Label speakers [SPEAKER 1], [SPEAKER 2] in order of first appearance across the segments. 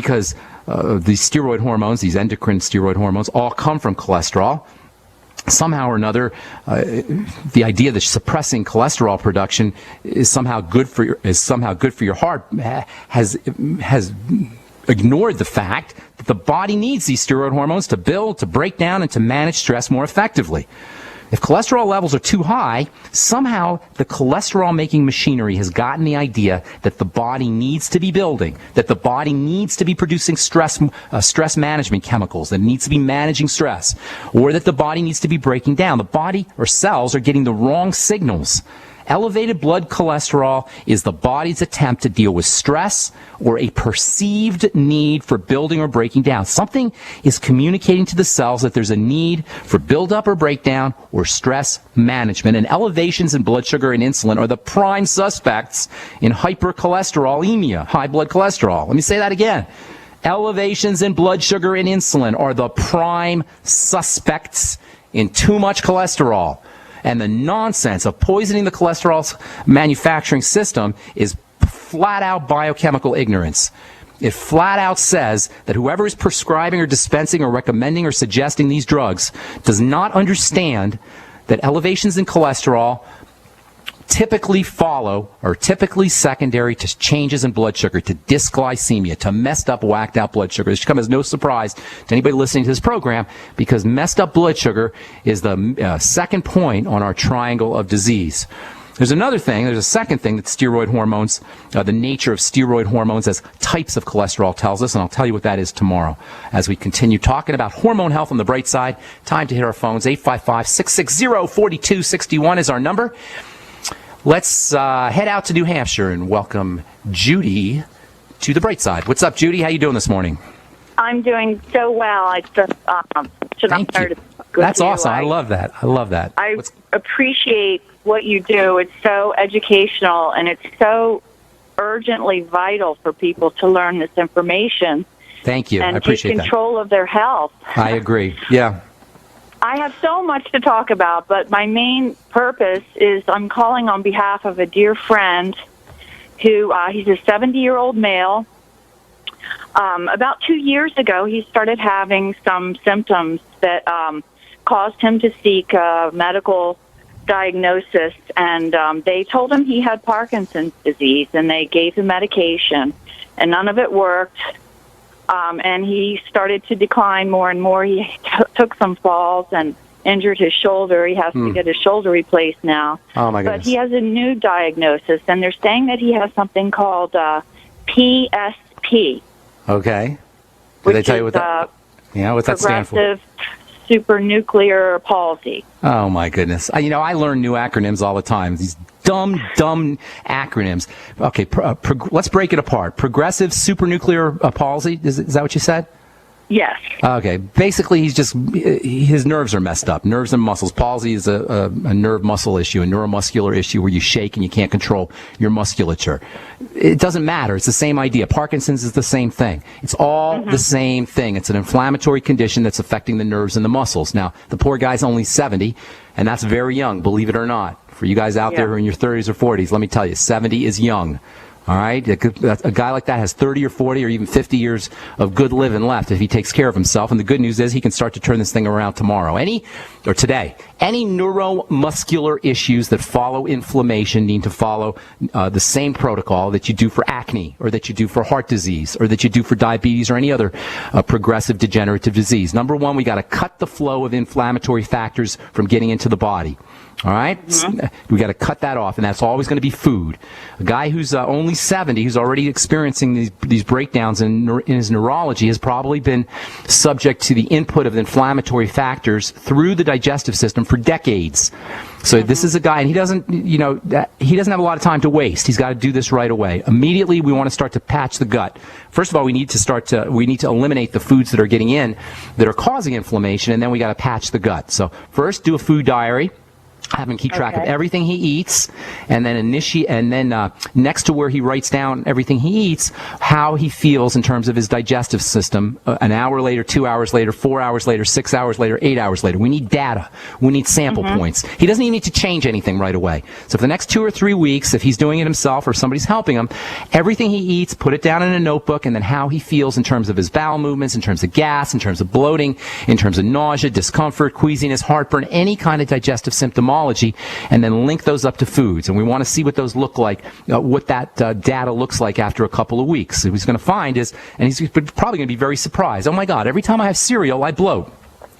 [SPEAKER 1] because these steroid hormones, these endocrine steroid hormones, all come from cholesterol. Somehow or another, the idea that suppressing cholesterol production is somehow good for your heart has ignored the fact that the body needs these steroid hormones to build, to break down, and to manage stress more effectively. If cholesterol levels are too high, somehow the cholesterol-making machinery has gotten the idea that the body needs to be building, that the body needs to be producing stress management chemicals, that it needs to be managing stress, or that the body needs to be breaking down. The body or cells are getting the wrong signals. Elevated blood cholesterol is the body's attempt to deal with stress or a perceived need for building or breaking down. Something is communicating to the cells that there's a need for buildup or breakdown or stress management. And elevations in blood sugar and insulin are the prime suspects in hypercholesterolemia, high blood cholesterol. Let me say that again. Elevations in blood sugar and insulin are the prime suspects in too much cholesterol. And the nonsense of poisoning the cholesterol manufacturing system is flat-out biochemical ignorance. It flat-out says that whoever is prescribing or dispensing or recommending or suggesting these drugs does not understand that elevations in cholesterol typically follow or typically secondary to changes in blood sugar, to dysglycemia, to messed up, whacked out blood sugar. This should come as no surprise to anybody listening to this program, because messed up blood sugar is the second point on our triangle of disease. There's a second thing that steroid hormones, the nature of steroid hormones as types of cholesterol tells us, and I'll tell you what that is tomorrow as we continue talking about hormone health on the bright side. Time to hit our phones. 855-660-4261 is our number. Let's head out to New Hampshire and welcome Judy to the bright side. What's up, Judy? How you doing this morning?
[SPEAKER 2] I'm doing so well. I just
[SPEAKER 1] Thank you. That's awesome. I love that.
[SPEAKER 2] I appreciate what you do. It's so educational, and it's so urgently vital for people to learn this information.
[SPEAKER 1] Thank you. I appreciate that.
[SPEAKER 2] And take control of their health.
[SPEAKER 1] I agree. Yeah.
[SPEAKER 2] I have so much to talk about, but my main purpose is I'm calling on behalf of a dear friend who, he's a 70-year-old male. About 2 years ago, he started having some symptoms that caused him to seek a medical diagnosis, and they told him he had Parkinson's disease, and they gave him medication, and none of it worked. And he started to decline more and more. He took some falls and injured his shoulder. He has to get his shoulder replaced now.
[SPEAKER 1] Oh, my goodness.
[SPEAKER 2] But he has a new diagnosis, and they're saying that he has something called PSP.
[SPEAKER 1] Okay. Did they tell you what that? What's that stand for?
[SPEAKER 2] Progressive supranuclear palsy.
[SPEAKER 1] Oh, my goodness. I learn new acronyms all the time. These dumb acronyms. Okay, let's break it apart. Progressive supranuclear palsy, is that what you said?
[SPEAKER 2] Yes.
[SPEAKER 1] Okay. Basically, his nerves are messed up. Nerves and muscles. Palsy is a nerve muscle issue, a neuromuscular issue where you shake and you can't control your musculature. It doesn't matter. It's the same idea. Parkinson's is the same thing. It's all the same thing. It's an inflammatory condition that's affecting the nerves and the muscles. Now, the poor guy's only 70, and that's very young, believe it or not. For you guys out there who are in your 30s or 40s, let me tell you, 70 is young. All right? A guy like that has 30 or 40 or even 50 years of good living left if he takes care of himself. And the good news is he can start to turn this thing around tomorrow. Today. Any neuromuscular issues that follow inflammation need to follow the same protocol that you do for acne, or that you do for heart disease, or that you do for diabetes, or any other progressive degenerative disease. Number one, we got to cut the flow of inflammatory factors from getting into the body. All right? We got to cut that off, and that's always going to be food. A guy who's only 70, who's already experiencing these breakdowns in his neurology, has probably been subject to the input of inflammatory factors through the digestive system for decades. So this is a guy, and he doesn't have a lot of time to waste. He's got to do this right away. Immediately, we want to start to patch the gut. First of all, we need to eliminate the foods that are getting in that are causing inflammation, and then we got to patch the gut. So first, do a food diary. Have him keep track of everything he eats, and then next to where he writes down everything he eats, how he feels in terms of his digestive system. An hour later, 2 hours later, 4 hours later, 6 hours later, 8 hours later. We need data. We need sample points. He doesn't even need to change anything right away. So for the next 2 or 3 weeks, if he's doing it himself or somebody's helping him, everything he eats, put it down in a notebook, and then how he feels in terms of his bowel movements, in terms of gas, in terms of bloating, in terms of nausea, discomfort, queasiness, heartburn, any kind of digestive symptomology, and then link those up to foods. And we want to see what those look like, what that data looks like after a couple of weeks. So what he's going to find is, and he's probably going to be very surprised, oh my God, every time I have cereal, I bloat.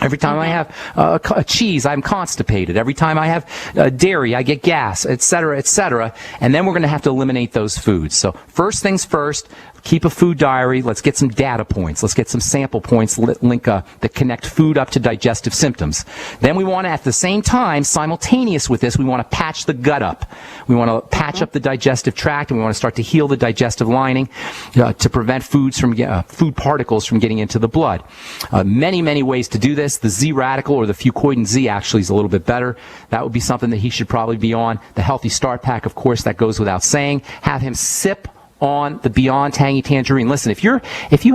[SPEAKER 1] Every time I have a cheese, I'm constipated. Every time I have dairy, I get gas, et cetera, et cetera. And then we're going to have to eliminate those foods. So first things first, keep a food diary. Let's get some data points. Let's get some sample points that connect food up to digestive symptoms. Then we want to, at the same time, simultaneous with this, we want to patch the gut up. We want to patch up the digestive tract, and we want to start to heal the digestive lining to prevent food particles from getting into the blood. Many, many ways to do this. The Z radical, or the fucoidan Z, actually is a little bit better. That would be something that he should probably be on. The Healthy Start Pack, of course, that goes without saying. Have him sip on the Beyond Tangy Tangerine. Listen, if you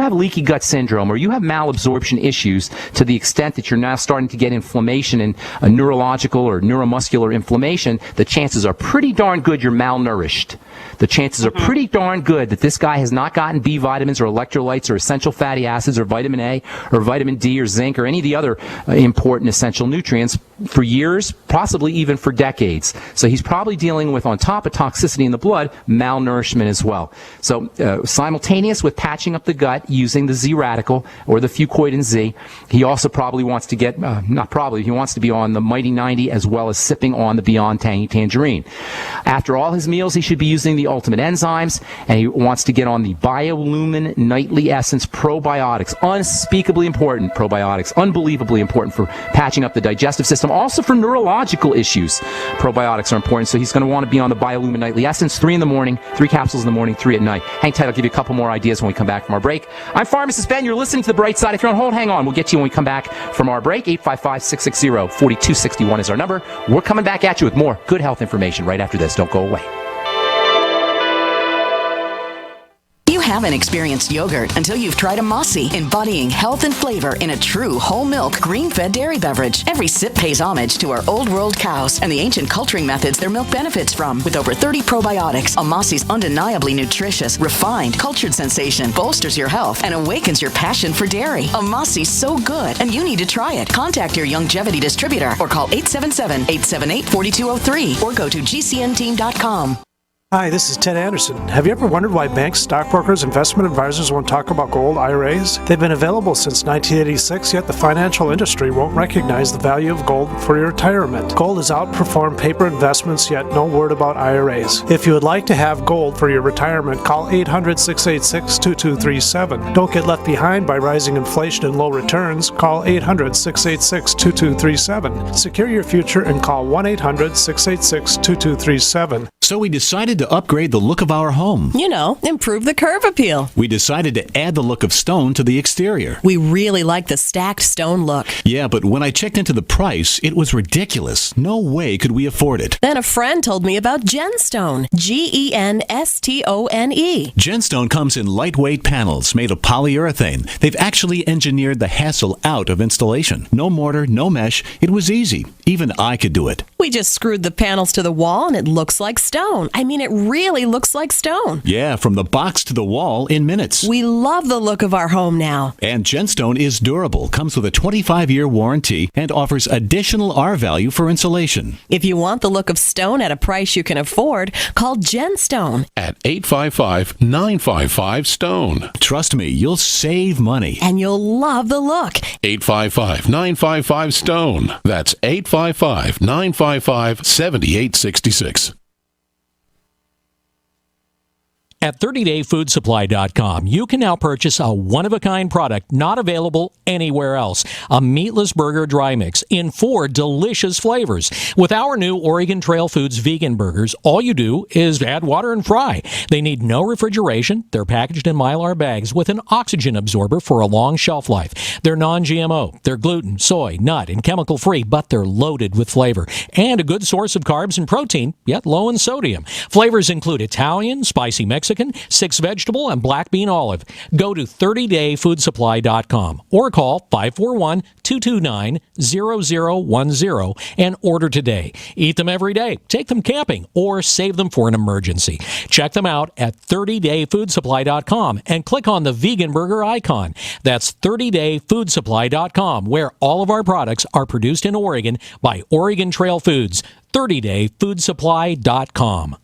[SPEAKER 1] have leaky gut syndrome, or you have malabsorption issues to the extent that you're now starting to get inflammation and a neurological or neuromuscular inflammation, the chances are pretty darn good you're malnourished. The chances are pretty darn good that this guy has not gotten B vitamins or electrolytes or essential fatty acids or vitamin A or vitamin D or zinc or any of the other important essential nutrients for years, possibly even for decades. So he's probably dealing with, on top of toxicity in the blood, malnourishment as well. So simultaneous with patching up the gut using the Z radical or the fucoidan Z, he also probably wants to get, he wants to be on the Mighty 90 as well as sipping on the Beyond Tangy Tangerine. After all his meals, he should be using the Ultimate Enzymes, and he wants to get on the Biolumin Nightly Essence Probiotics. Unspeakably important probiotics. Unbelievably important for patching up the digestive system. Also for neurological issues, probiotics are important. So he's going to want to be on the Biolumin Nightly Essence, 3 in the morning, 3 capsules in the morning, 3 at night. Hang tight, I'll give you a couple more ideas when we come back from our break. I'm Pharmacist Ben. You're listening to The Bright Side. If you're on hold, hang on. We'll get to you when we come back from our break. 855-660-4261 is our number. We're coming back at you with more good health information right after this. Don't go away.
[SPEAKER 3] You haven't experienced yogurt until you've tried a Mossy, embodying health and flavor in a true whole milk, green-fed dairy beverage. Every sip pays homage to our old world cows and the ancient culturing methods their milk benefits from. With over 30 probiotics, a Mossy's undeniably nutritious, refined, cultured sensation bolsters your health and awakens your passion for dairy. A Mossy's so good, and you need to try it. Contact your Youngevity distributor or call 877-878-4203 or go to gcnteam.com.
[SPEAKER 4] Hi, this is Ted Anderson. Have you ever wondered why banks, stockbrokers, investment advisors won't talk about gold IRAs? They've been available since 1986, yet the financial industry won't recognize the value of gold for your retirement. Gold has outperformed paper investments, yet no word about IRAs. If you would like to have gold for your retirement, call 800-686-2237. Don't get left behind by rising inflation and low returns. Call 800-686-2237. Secure your future and call 1-800-686-2237.
[SPEAKER 5] So we decided to upgrade the look of our home.
[SPEAKER 6] You know, improve the curb appeal.
[SPEAKER 5] We decided to add the look of stone to the exterior.
[SPEAKER 6] We really like the stacked stone look.
[SPEAKER 5] Yeah, but when I checked into the price, it was ridiculous. No way could we afford it.
[SPEAKER 6] Then a friend told me about Genstone. Genstone.
[SPEAKER 5] Genstone comes in lightweight panels made of polyurethane. They've actually engineered the hassle out of installation. No mortar, no mesh. It was easy. Even I could do it.
[SPEAKER 6] We just screwed the panels to the wall and it looks like stone. I mean, it really looks like stone.
[SPEAKER 5] Yeah, from the box to the wall in minutes.
[SPEAKER 6] We love the look of our home now.
[SPEAKER 5] And Genstone is durable, comes with a 25-year warranty, and offers additional R value for insulation.
[SPEAKER 6] If you want the look of stone at a price you can afford, call Genstone
[SPEAKER 7] at 855-955-STONE.
[SPEAKER 5] Trust me, you'll save money.
[SPEAKER 6] And you'll love the look.
[SPEAKER 7] 855-955-STONE. That's 855-955-7866. At 30dayfoodsupply.com, you can now purchase a one-of-a-kind product not available anywhere else. A meatless burger dry mix in 4 delicious flavors. With our new Oregon Trail Foods vegan burgers, all you do is add water and fry. They need no refrigeration. They're packaged in Mylar bags with an oxygen absorber for a long shelf life. They're non-GMO. They're gluten, soy, nut, and chemical-free, but they're loaded with flavor. And a good source of carbs and protein, yet low in sodium. Flavors include Italian, spicy Mexican, 6 vegetable, and black bean olive. Go to 30dayfoodsupply.com or call 541-229-0010 and order today. Eat them every day, take them camping, or save them for an emergency. Check them out at 30dayfoodsupply.com and click on the vegan burger icon. That's 30dayfoodsupply.com, where all of our products are produced in Oregon by Oregon Trail Foods. 30dayfoodsupply.com.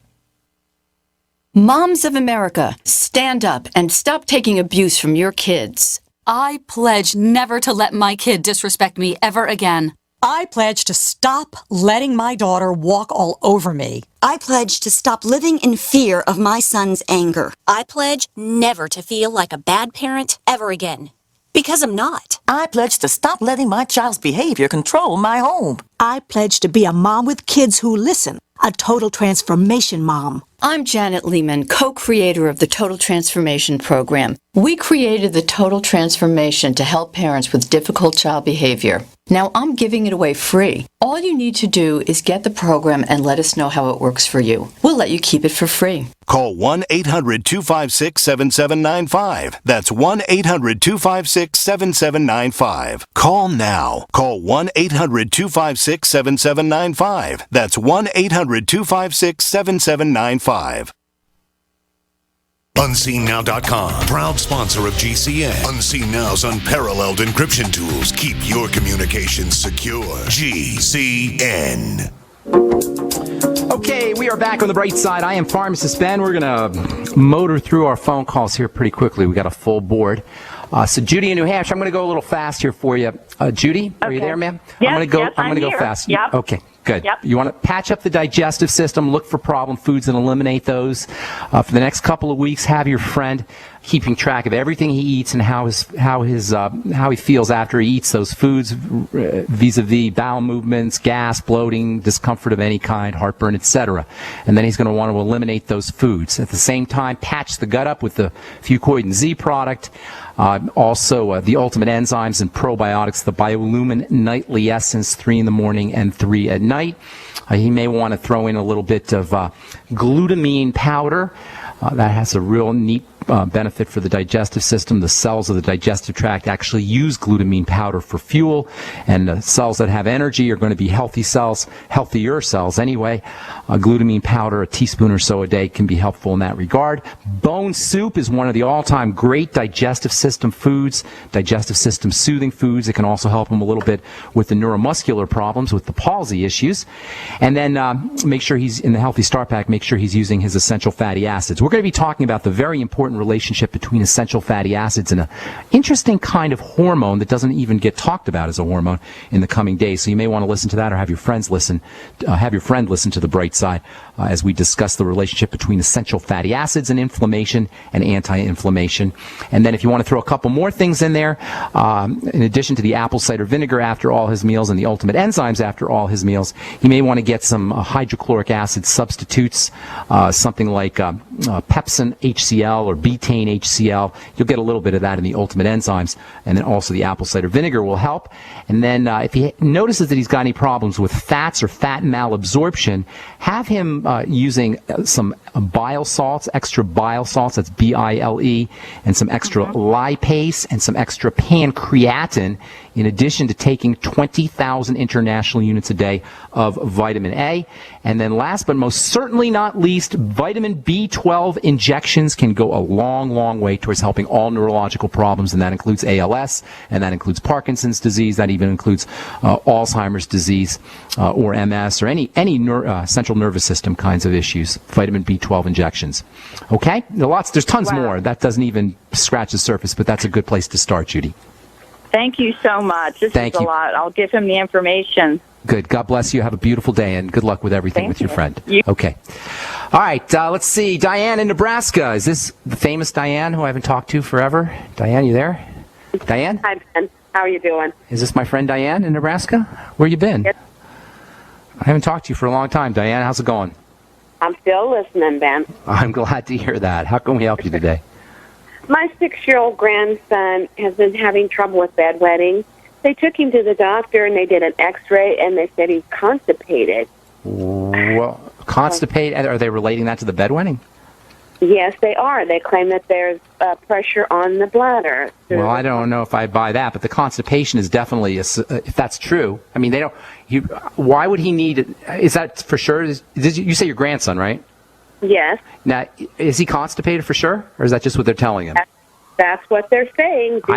[SPEAKER 8] Moms of America, stand up and stop taking abuse from your kids.
[SPEAKER 9] I pledge never to let my kid disrespect me ever again.
[SPEAKER 10] I pledge to stop letting my daughter walk all over me.
[SPEAKER 11] I pledge to stop living in fear of my son's anger.
[SPEAKER 12] I pledge never to feel like a bad parent ever again. Because I'm not.
[SPEAKER 13] I pledge to stop letting my child's behavior control my home.
[SPEAKER 14] I pledge to be a mom with kids who listen, a total transformation mom.
[SPEAKER 8] I'm Janet Lehman, co-creator of the Total Transformation Program. We created the Total Transformation to help parents with difficult child behavior. Now I'm giving it away free. All you need to do is get the program and let us know how it works for you. We'll let you keep it for free.
[SPEAKER 15] Call 1-800-256-7795. That's 1-800-256-7795. Call now. Call 1-800-256-7795. That's 1-800-256-7795.
[SPEAKER 16] UnseenNow.com, proud sponsor of GCN. Unseen Now's unparalleled encryption tools keep your communications secure. GCN.
[SPEAKER 1] Okay, we are back on the bright side. I am Pharmacist Ben. We're going to motor through our phone calls here pretty quickly. We got a full board. So Judy in New Hampshire, I'm going to go a little fast here for you. Judy, are you there, ma'am?
[SPEAKER 2] Yes,
[SPEAKER 1] I'm going to go fast.
[SPEAKER 2] Yep.
[SPEAKER 1] Okay, good.
[SPEAKER 2] Yep.
[SPEAKER 1] You want to patch up the digestive system, look for problem foods and eliminate those. For the next couple of weeks, have your friend keeping track of everything he eats and how he feels after he eats those foods, vis-a-vis bowel movements, gas, bloating, discomfort of any kind, heartburn, etc. And then he's going to want to eliminate those foods. At the same time, patch the gut up with the Fucoid Z product. Also, the Ultimate Enzymes and Probiotics, the Biolumin Nightly Essence, 3 in the morning and 3 at night. He may want to throw in a little bit of glutamine powder. That has a real neat benefit for the digestive system. The cells of the digestive tract actually use glutamine powder for fuel, and the cells that have energy are going to be healthy cells, healthier cells anyway. Glutamine powder, a teaspoon or so a day, can be helpful in that regard. Bone soup is one of the all-time great digestive system foods, digestive system soothing foods. It can also help him a little bit with the neuromuscular problems, with the palsy issues. And then make sure he's, in the Healthy Start Pack, make sure he's using his essential fatty acids. We're going to be talking about the very important relationship between essential fatty acids and an interesting kind of hormone that doesn't even get talked about as a hormone in the coming days. So you may want to listen to that, or have your friends listen. Have your friend listen to The Bright Side as we discuss the relationship between essential fatty acids and inflammation and anti-inflammation. And then if you want to throw a couple more things in there, in addition to the apple cider vinegar after all his meals and the Ultimate Enzymes after all his meals, you may want to get some hydrochloric acid substitutes, something like Pepsin HCl or betaine HCl. You'll get a little bit of that in the Ultimate Enzymes, and then also the apple cider vinegar will help. And then if he notices that he's got any problems with fats or fat malabsorption, have him using some bile salts, extra bile salts, that's B-I-L-E, and some extra lipase and some extra pancreatin, in addition to taking 20,000 international units a day of vitamin A. And then last but most certainly not least, vitamin B12 injections can go a long, long way towards helping all neurological problems, and that includes ALS, and that includes Parkinson's disease, that even includes Alzheimer's disease or MS or any central nervous system kinds of issues. Vitamin B12 injections. Okay? There's tons more. That doesn't even scratch the surface, but that's a good place to start, Judy.
[SPEAKER 2] Thank you so much. This is a lot. I'll give him the information.
[SPEAKER 1] Good. God bless you. Have a beautiful day, and good luck with everything with your friend. Okay. All right, let's see. Diane in Nebraska. Is this the famous Diane who I haven't talked to forever? Diane, you there? Diane?
[SPEAKER 17] Hi, Ben. How are you doing?
[SPEAKER 1] Is this my friend Diane in Nebraska? Where you been?
[SPEAKER 17] Yes.
[SPEAKER 1] I haven't talked to you for a long time. Diane, how's it going?
[SPEAKER 17] I'm still listening, Ben.
[SPEAKER 1] I'm glad to hear that. How can we help you today?
[SPEAKER 17] My 6-year-old grandson has been having trouble with bedwetting. They took him to the doctor, and they did an X-ray, and they said he's constipated.
[SPEAKER 1] Well, constipated, are they relating that to the bedwetting?
[SPEAKER 17] Yes, they are. They claim that there's pressure on the bladder.
[SPEAKER 1] Well, I don't know if I buy that, but the constipation is definitely, if that's true. I mean, they don't. Why would he need it? Is that for sure? You say your grandson, right?
[SPEAKER 17] Yes.
[SPEAKER 1] Now, is he constipated for sure, or is that just what they're telling him?
[SPEAKER 17] That's what they're saying.